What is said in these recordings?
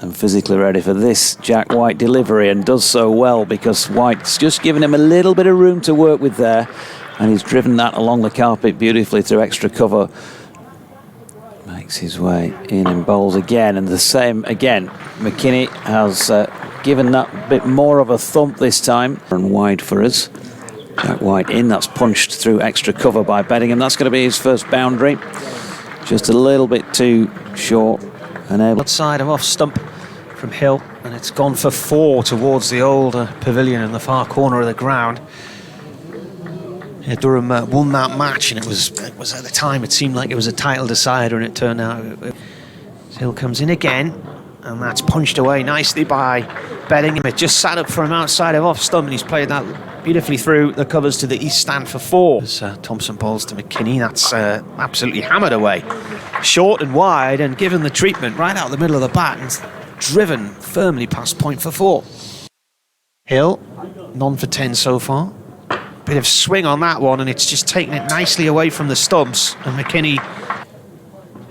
and physically ready for this Jack White delivery, and does so well because White's just given him a little bit of room to work with there, and he's driven that along the carpet beautifully through extra cover. Makes his way in and bowls again, and the same again. McKinney has given that bit more of a thump this time, and wide for us. Jack White in, that's punched through extra cover by Bedingham. That's going to be his first boundary. Just a little bit too short. Outside of off stump from Hill, and it's gone for 4 towards the old pavilion in the far corner of the ground. Yeah, Durham won that match, and it was at the time it seemed like it was a title decider, and it turned out Hill comes in again, and that's punched away nicely by Bedingham. It just sat up for him outside of off stump, and he's played that beautifully through the covers to the east stand for 4. As Thompson bowls to McKinney, that's absolutely hammered away. Short and wide, and given the treatment right out the middle of the bat, and driven firmly past point for 4. Hill, none for 10 so far. Bit of swing on that one, and it's just taken it nicely away from the stumps. And McKinney,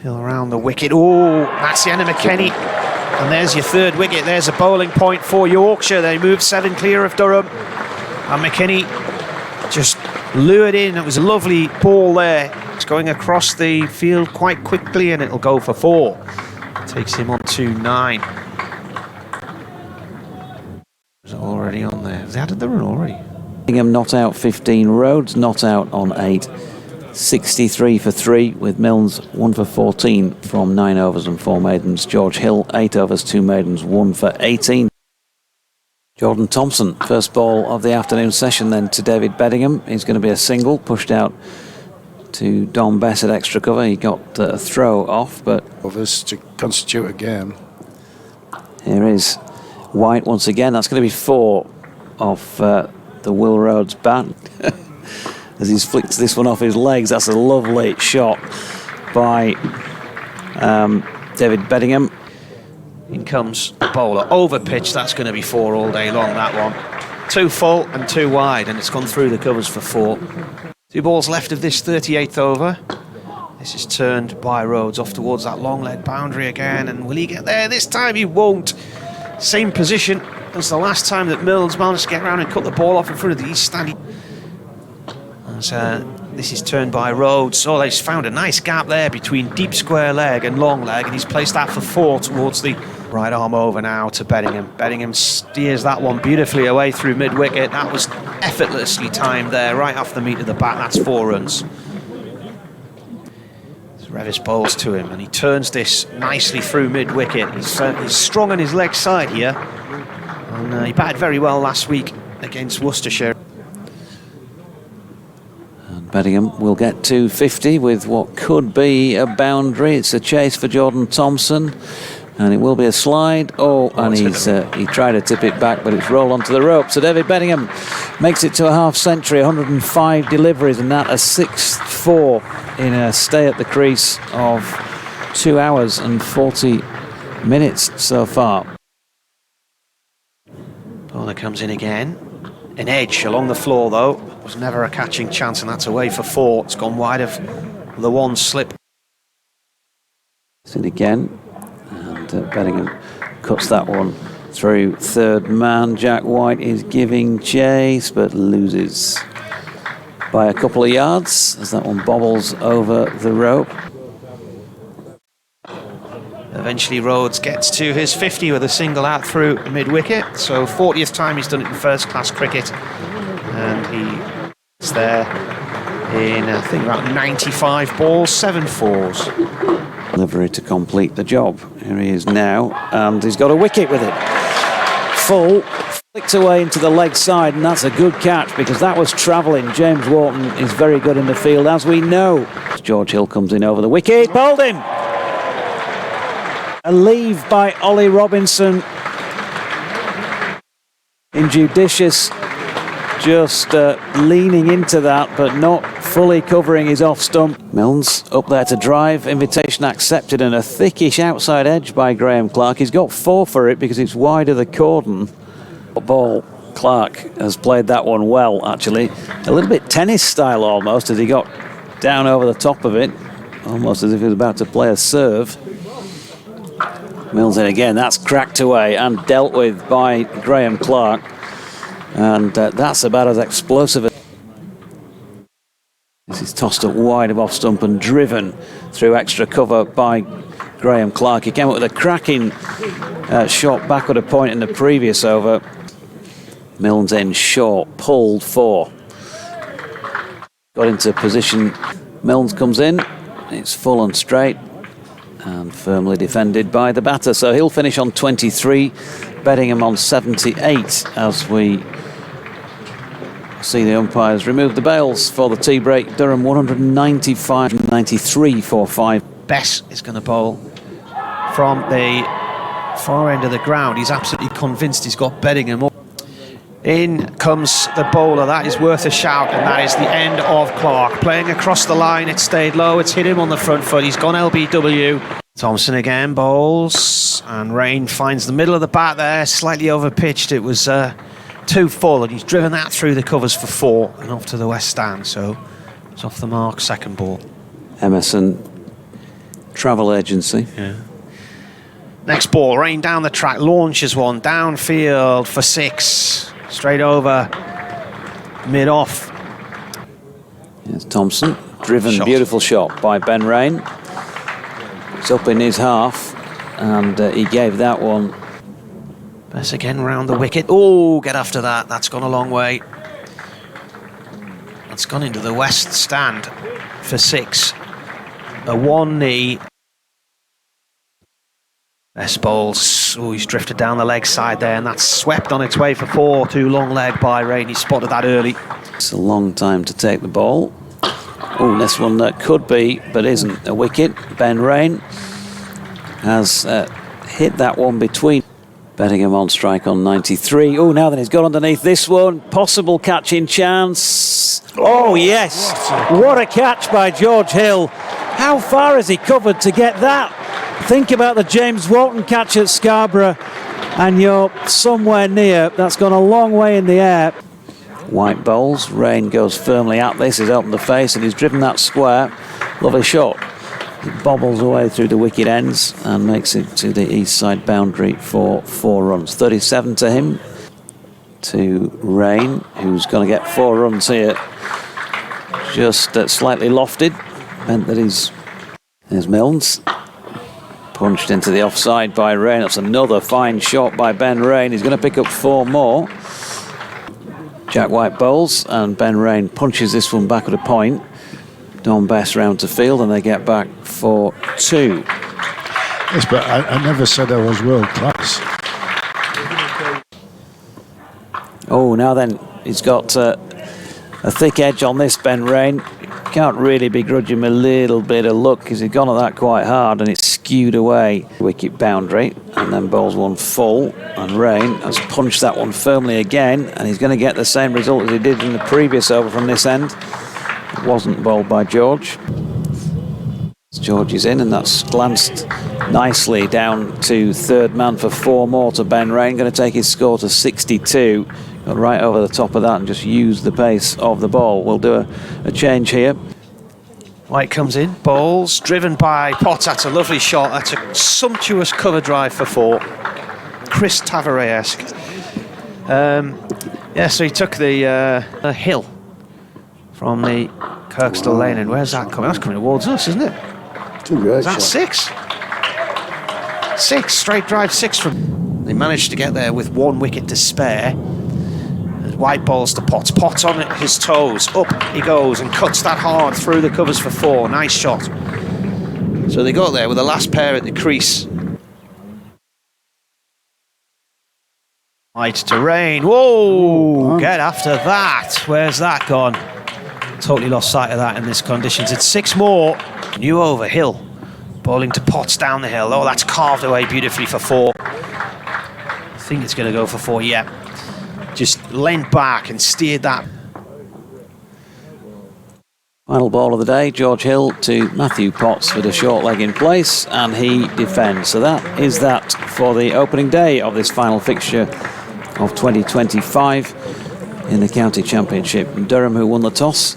Hill around the wicket. Oh, that's the end of McKinney. And there's your 3rd wicket. There's a bowling point for Yorkshire. They move 7 clear of Durham. And McKinney just lured in. It was a lovely ball there. It's going across the field quite quickly, and it'll go for 4. Takes him on to 9. Was it already on there? Has he added the run already? Bedingham not out 15, Rhodes not out on 8. 63 for 3, with Milnes 1 for 14 from 9 overs and 4 maidens. George Hill 8 overs, 2 maidens, 1 for 18. Jordan Thompson, first ball of the afternoon session then to David Bedingham. He's going to be a single, pushed out to Don Bess at extra cover. He got a throw off, but overs to constitute a game. Here is White once again. That's going to be 4 off the Will Rhodes bat. As he's flicked this one off his legs. That's a lovely shot by David Bedingham. In comes the bowler, over pitch. That's going to be 4 all day long, that one. 2 full and 2 wide, and it's gone through the covers for 4. 2 balls left of this 38th over. This is turned by Rhodes off towards that long leg boundary again, and will he get there? This time he won't. Same position as the last time that Milnes managed to get around and cut the ball off in front of the east stand. As, this is turned by Rhodes. Oh, he's found a nice gap there between deep square leg and long leg, and he's placed that for 4 towards the right arm over now to Bedingham. Bedingham steers that one beautifully away through mid-wicket. That was effortlessly timed there, right off the meat of the bat. That's 4 runs. Revis bowls to him, and he turns this nicely through mid-wicket. He's strong on his leg side here, and he batted very well last week against Worcestershire. Bedingham will get to 50 with what could be a boundary. It's a chase for Jordan Thompson, and it will be a slide. Oh, and he tried to tip it back, but it's rolled onto the rope. So David Bedingham makes it to a half century, 105 deliveries, and that a 6-4 in a stay at the crease of 2 hours and 40 minutes so far. Bowler comes in again. An edge along the floor, though. Was never a catching chance, and that's away for 4. It's gone wide of the one slip. It again, and Bedingham cuts that one through 3rd man. Jack White is giving chase, but loses by a couple of yards as that one bobbles over the rope. Eventually Rhodes gets to his 50 with a single out through mid-wicket. So 40th time he's done it in first-class cricket, and he's there in I think about 95 balls, 7 fours. Delivery to complete the job. Here he is now, and he's got a wicket with it. Full, flicked away into the leg side, and that's a good catch because that was travelling. James Wharton is very good in the field, as we know. George Hill comes in over the wicket, bowled him. A leave by Ollie Robinson. Injudicious, just leaning into that, but not fully covering his off stump. Milnes up there to drive, invitation accepted, and a thickish outside edge by Graham Clark. He's got 4 for it because it's wide of the cordon. Ball, Clark has played that one well, actually. A little bit tennis style almost, as he got down over the top of it, almost as if he was about to play a serve. Mills in again. That's cracked away and dealt with by Graham Clark. And that's about as explosive as... This is tossed up wide of off stump and driven through extra cover by Graham Clark. He came up with a cracking shot backward a point in the previous over. Mills in short, pulled 4. Got into position. Mills comes in. It's full and straight and firmly defended by the batter. So he'll finish on 23. Bedingham on 78 as we see the umpires remove the bails for the tea break. Durham 195-93 for 5. Bess is going to bowl from the far end of the ground. He's absolutely convinced he's got Bedingham up. In comes the bowler. That is worth a shout, and that is the end of Clark. Playing across the line, it stayed low, it's hit him on the front foot. He's gone LBW. Thompson again bowls, and Raine finds the middle of the bat there, slightly overpitched. It was too full, and he's driven that through the covers for 4 and off to the west stand. So it's off the mark, second ball. Emerson Travel Agency. Yeah. Next ball, Raine down the track, launches one downfield for 6. Straight over, mid-off. Here's Thompson, driven, Shot. beautiful shot by Ben Raine. It's up in his half, and he gave that one. Bess again round the wicket. Oh, get after that. That's gone a long way. That's gone into the west stand for 6. A 1 knee. Bess bowls. Oh, he's drifted down the leg side there, and that's swept on its way for 4. Too long leg by Raine. He spotted that early. It's a long time to take the ball. Oh, this one could be, but isn't, a wicket. Ben Raine has hit that one between. Bedingham on strike on 93. Oh, now then he's got underneath this one. Possible catching chance. Oh, yes. What a catch by George Hill. How far has he covered to get that? Think about the James Walton catch at Scarborough, and you're somewhere near. That's gone a long way in the air. White bowls. Raine goes firmly at this. He's opened the face and he's driven that square. Lovely shot. It bobbles away through the wicket ends and makes it to the east side boundary for 4 runs. 37 to him, to Raine, who's going to get 4 runs here. Just slightly lofted, meant that there's Milnes. Punched into the offside by Raine. That's another fine shot by Ben Raine. He's going to pick up 4 more. Jack White bowls and Ben Raine punches this one back at a point. Don Bess round to field, and they get back for 2. Yes, but I never said I was world class. Oh, now then, he's got a thick edge on this, Ben Raine. Can't really begrudge him a little bit of luck because he's gone at that quite hard and it's skewed away. Wicket boundary, and then bowls one full, and Raine has punched that one firmly again, and he's going to get the same result as he did in the previous over from this end. It wasn't bowled by George. George is in, and that's glanced nicely down to third man for 4 more to Ben Raine. Going to take his score to 62. Got right over the top of that and just use the pace of the ball. We'll do a change here. White comes in, bowls, driven by Potts. That's a lovely shot. That's a sumptuous cover drive for 4. Chris Tavares-esque. Yeah, so he took the hill from the Kirkstall lane, and where's that coming? That's coming towards us, isn't it? Is that 6? 6, straight drive 6 from... They managed to get there with 1 wicket to spare. As White bowls to Potts. Potts on his toes. Up he goes and cuts that hard through the covers for 4. Nice shot. So they got there with the last pair at the crease. White to Raine. Whoa! Get after that. Where's that gone? Totally lost sight of that in this conditions. It's 6 more. New over, Hill. Bowling to Potts down the hill. Oh, that's carved away beautifully for 4. I think it's going to go for 4, yeah. Just leant back and steered that. Final ball of the day, George Hill to Matthew Potts with a short leg in place, and he defends. So that is that for the opening day of this final fixture of 2025 in the County Championship. Durham, who won the toss,